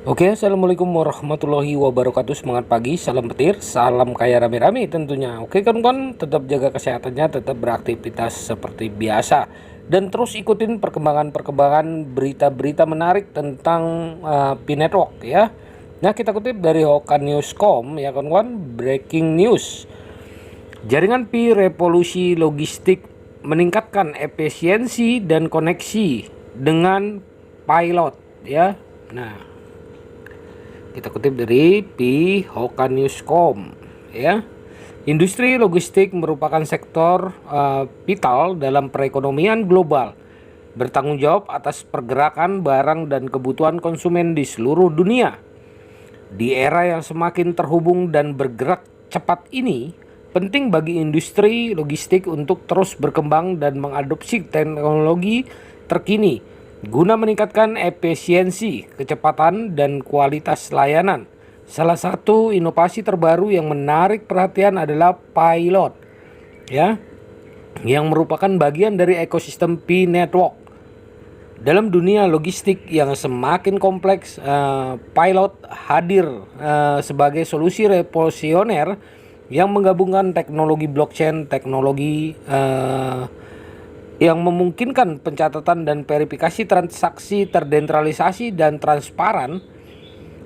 Oke, assalamualaikum warahmatullahi wabarakatuh. Semangat pagi, salam petir, salam kaya rame-rame tentunya. Oke kawan-kawan, tetap jaga kesehatannya, tetap beraktivitas seperti biasa, dan terus ikutin perkembangan berita-berita menarik tentang P-Network ya. Nah, kita kutip dari Hokannews.com ya kawan-kawan, breaking news. Jaringan Pi Revolusi Logistik meningkatkan efisiensi dan koneksi dengan pilot ya. Nah, kita kutip dari Hokannews.com ya. Industri logistik merupakan sektor vital dalam perekonomian global, bertanggung jawab atas pergerakan barang dan kebutuhan konsumen di seluruh dunia. Di era yang semakin terhubung dan bergerak cepat ini, penting bagi industri logistik untuk terus berkembang dan mengadopsi teknologi terkini guna meningkatkan efisiensi, kecepatan, dan kualitas layanan. Salah satu inovasi terbaru yang menarik perhatian adalah Pilot, ya, yang merupakan bagian dari ekosistem P-Network. Dalam dunia logistik yang semakin kompleks, Pilot hadir sebagai solusi revolusioner yang menggabungkan teknologi blockchain, teknologi yang memungkinkan pencatatan dan verifikasi transaksi terdesentralisasi dan transparan.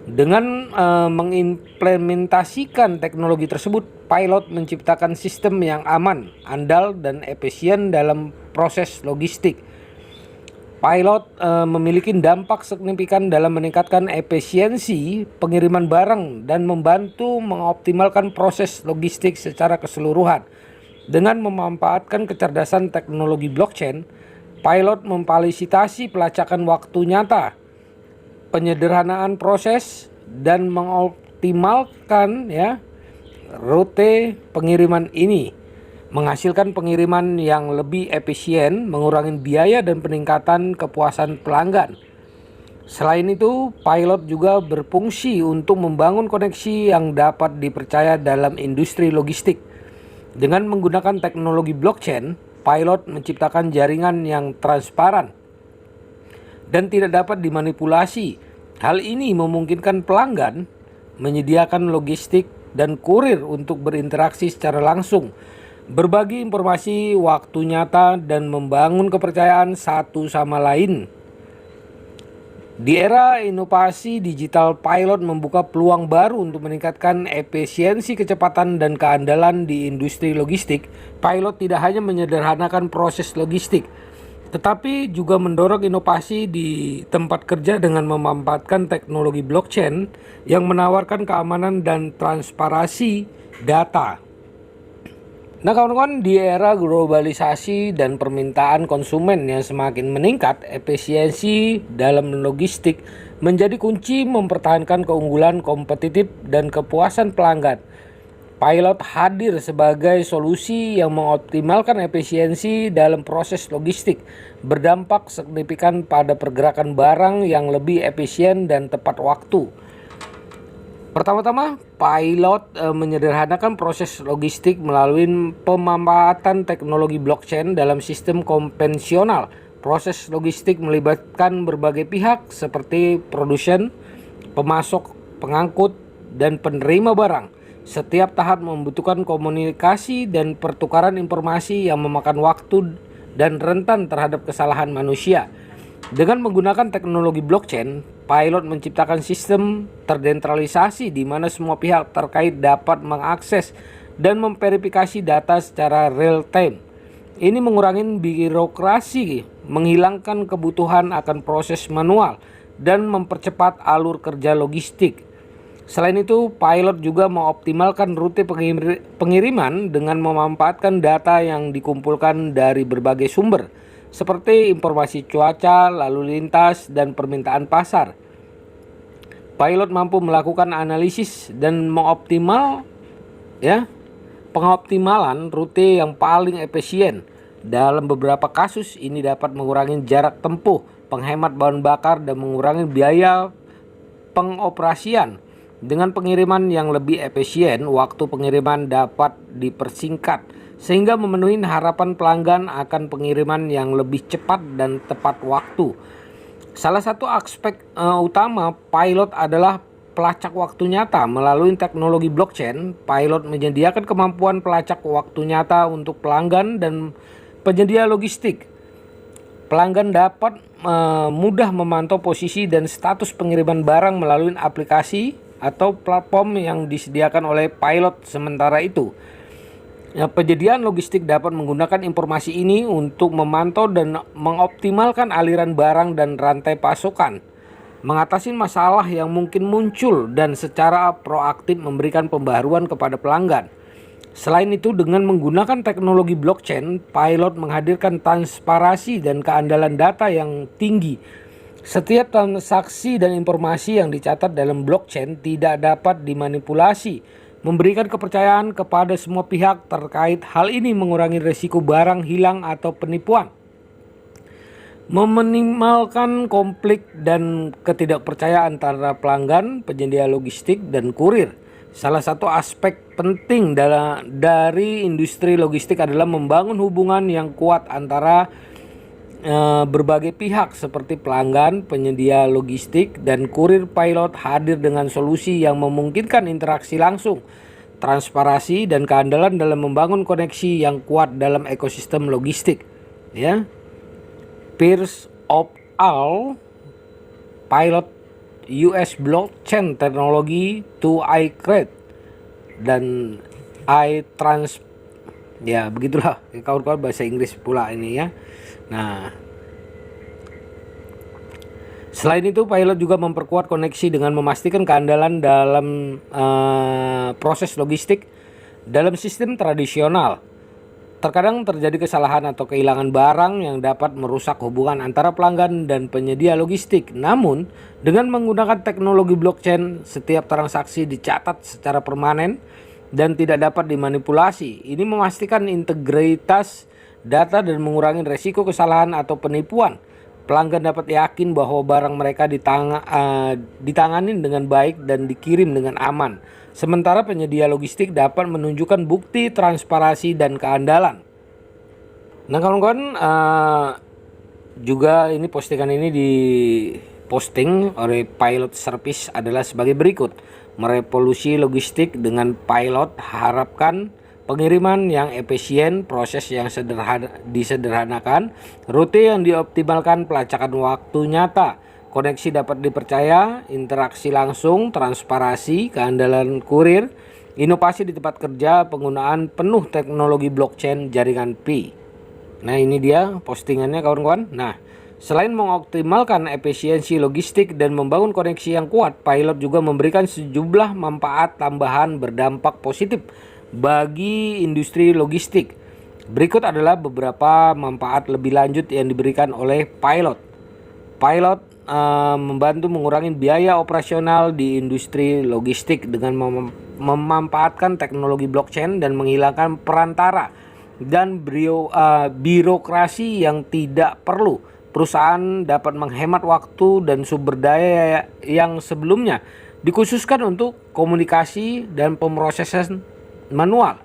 Dengan mengimplementasikan teknologi tersebut, Pilot menciptakan sistem yang aman, andal, dan efisien dalam proses logistik. Pilot memiliki dampak signifikan dalam meningkatkan efisiensi pengiriman barang dan membantu mengoptimalkan proses logistik secara keseluruhan. Dengan memanfaatkan kecerdasan teknologi blockchain, Pilot memfasilitasi pelacakan waktu nyata, penyederhanaan proses, dan mengoptimalkan ya rute pengiriman ini, menghasilkan pengiriman yang lebih efisien, mengurangi biaya, dan peningkatan kepuasan pelanggan. Selain itu, Pilot juga berfungsi untuk membangun koneksi yang dapat dipercaya dalam industri logistik. Dengan menggunakan teknologi blockchain, Pilot menciptakan jaringan yang transparan dan tidak dapat dimanipulasi. Hal ini memungkinkan pelanggan menyediakan logistik dan kurir untuk berinteraksi secara langsung, berbagi informasi waktu nyata, dan membangun kepercayaan satu sama lain. Di era inovasi digital, Pilot membuka peluang baru untuk meningkatkan efisiensi, kecepatan, dan keandalan di industri logistik. Pilot tidak hanya menyederhanakan proses logistik, tetapi juga mendorong inovasi di tempat kerja dengan memanfaatkan teknologi blockchain yang menawarkan keamanan dan transparansi data. Nah kawan-kawan, di era globalisasi dan permintaan konsumen yang semakin meningkat, efisiensi dalam logistik menjadi kunci mempertahankan keunggulan kompetitif dan kepuasan pelanggan. Pilot hadir sebagai solusi yang mengoptimalkan efisiensi dalam proses logistik, berdampak signifikan pada pergerakan barang yang lebih efisien dan tepat waktu. Pertama-tama, Pilot menyederhanakan proses logistik melalui pemanfaatan teknologi blockchain dalam sistem konvensional. Proses logistik melibatkan berbagai pihak seperti produsen, pemasok, pengangkut, dan penerima barang. Setiap tahap membutuhkan komunikasi dan pertukaran informasi yang memakan waktu dan rentan terhadap kesalahan manusia. Dengan menggunakan teknologi blockchain, Pilot menciptakan sistem terdesentralisasi di mana semua pihak terkait dapat mengakses dan memverifikasi data secara real time. Ini mengurangi birokrasi, menghilangkan kebutuhan akan proses manual, dan mempercepat alur kerja logistik. Selain itu, Pilot juga mengoptimalkan rute pengiriman dengan memanfaatkan data yang dikumpulkan dari berbagai sumber, seperti informasi cuaca, lalu lintas, dan permintaan pasar. Pilot mampu melakukan analisis dan pengoptimalan rute yang paling efisien. Dalam beberapa kasus ini dapat mengurangi jarak tempuh, penghemat bahan bakar, dan mengurangi biaya pengoperasian. Dengan pengiriman yang lebih efisien, waktu pengiriman dapat dipersingkat sehingga memenuhi harapan pelanggan akan pengiriman yang lebih cepat dan tepat waktu. Salah satu aspek utama pilot adalah pelacak waktu nyata. Melalui teknologi blockchain, pilot menyediakan kemampuan pelacak waktu nyata untuk pelanggan dan penyedia logistik. Pelanggan dapat mudah memantau posisi dan status pengiriman barang melalui aplikasi atau platform yang disediakan oleh pilot. Sementara itu, penyediaan logistik dapat menggunakan informasi ini untuk memantau dan mengoptimalkan aliran barang dan rantai pasokan, mengatasi masalah yang mungkin muncul dan secara proaktif memberikan pembaruan kepada pelanggan. Selain itu, dengan menggunakan teknologi blockchain, pilot menghadirkan transparansi dan keandalan data yang tinggi. Setiap transaksi dan informasi yang dicatat dalam blockchain tidak dapat dimanipulasi, memberikan kepercayaan kepada semua pihak terkait. Hal ini mengurangi risiko barang hilang atau penipuan, meminimalkan konflik dan ketidakpercayaan antara pelanggan, penyedia logistik, dan kurir. Salah satu aspek penting dari industri logistik adalah membangun hubungan yang kuat antara berbagai pihak seperti pelanggan, penyedia logistik, dan kurir. Pilot hadir dengan solusi yang memungkinkan interaksi langsung, transparansi, dan keandalan dalam membangun koneksi yang kuat dalam ekosistem logistik. Ya, Pierce et al. Pilot US Blockchain Technology to iCreate dan iTrans, ya begitulah kawan-kawan, bahasa Inggris pula ini ya. Nah, selain itu pilot juga memperkuat koneksi dengan memastikan keandalan dalam proses logistik. Dalam sistem tradisional, terkadang terjadi kesalahan atau kehilangan barang yang dapat merusak hubungan antara pelanggan dan penyedia logistik. Namun, dengan menggunakan teknologi blockchain, setiap transaksi dicatat secara permanen dan tidak dapat dimanipulasi. Ini memastikan integritas data dan mengurangi risiko kesalahan atau penipuan. Pelanggan dapat yakin bahwa barang mereka ditangani dengan baik dan dikirim dengan aman. Sementara penyedia logistik dapat menunjukkan bukti transparansi dan keandalan. Nah kawan-kawan, juga ini postingan ini diposting oleh Pilot Service adalah sebagai berikut. Merevolusi logistik dengan pilot, harapkan pengiriman yang efisien, proses yang disederhanakan, rute yang dioptimalkan, pelacakan waktu nyata, koneksi dapat dipercaya, interaksi langsung, transparansi, keandalan kurir, inovasi di tempat kerja, penggunaan penuh teknologi blockchain, jaringan Pi. Nah ini dia postingannya kawan-kawan. Nah, selain mengoptimalkan efisiensi logistik dan membangun koneksi yang kuat, pilot juga memberikan sejumlah manfaat tambahan berdampak positif bagi industri logistik. Berikut adalah beberapa manfaat lebih lanjut yang diberikan oleh pilot. Pilot membantu mengurangi biaya operasional di industri logistik dengan memanfaatkan teknologi blockchain dan menghilangkan perantara dan birokrasi yang tidak perlu. Perusahaan dapat menghemat waktu dan sumber daya yang sebelumnya dikhususkan untuk komunikasi dan pemrosesan manual.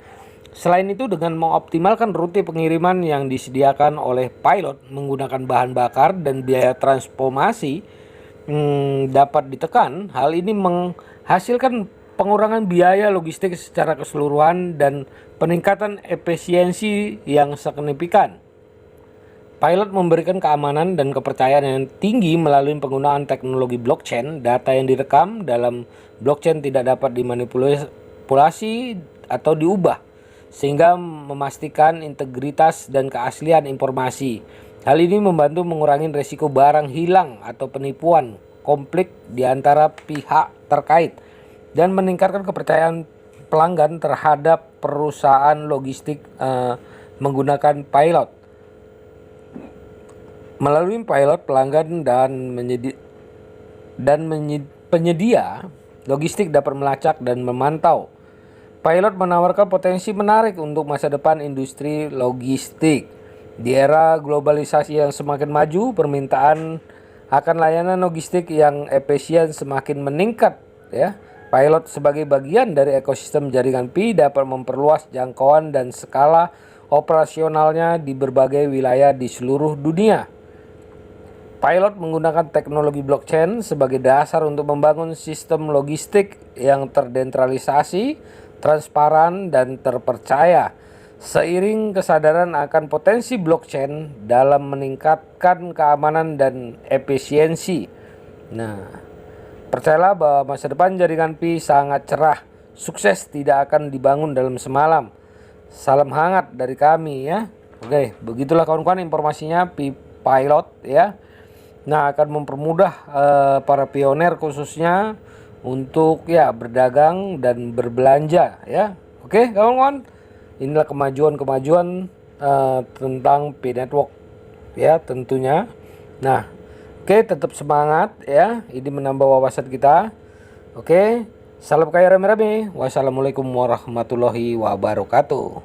Selain itu, dengan mengoptimalkan rute pengiriman yang disediakan oleh pilot menggunakan bahan bakar dan biaya transformasi dapat ditekan. Hal ini menghasilkan pengurangan biaya logistik secara keseluruhan dan peningkatan efisiensi yang signifikan. Pilot memberikan keamanan dan kepercayaan yang tinggi melalui penggunaan teknologi blockchain. Data yang direkam dalam blockchain tidak dapat dimanipulasi atau diubah, sehingga memastikan integritas dan keaslian informasi. Hal ini membantu mengurangi risiko barang hilang atau penipuan, konflik di antara pihak terkait, dan meningkatkan kepercayaan pelanggan terhadap perusahaan logistik menggunakan pilot. Melalui pilot, pelanggan dan penyedia logistik dapat melacak dan memantau. Pilot menawarkan potensi menarik untuk masa depan industri logistik. Di era globalisasi yang semakin maju, permintaan akan layanan logistik yang efisien semakin meningkat. Ya, pilot sebagai bagian dari ekosistem jaringan Pi dapat memperluas jangkauan dan skala operasionalnya di berbagai wilayah di seluruh dunia. Pilot menggunakan teknologi blockchain sebagai dasar untuk membangun sistem logistik yang terdesentralisasi, transparan, dan terpercaya. Seiring kesadaran akan potensi blockchain dalam meningkatkan keamanan dan efisiensi. Nah, percayalah bahwa masa depan jaringan Pi sangat cerah. Sukses tidak akan dibangun dalam semalam. Salam hangat dari kami ya. Oke, begitulah kawan-kawan informasinya Pi Pilot ya. Nah, akan mempermudah para pioner khususnya untuk ya berdagang dan berbelanja ya. Oke, kawan-kawan. Inilah kemajuan-kemajuan tentang Pi Network ya tentunya. Nah, oke, tetap semangat ya. Ini menambah wawasan kita. Oke, salam kaya rame-rame. Wassalamualaikum warahmatullahi wabarakatuh.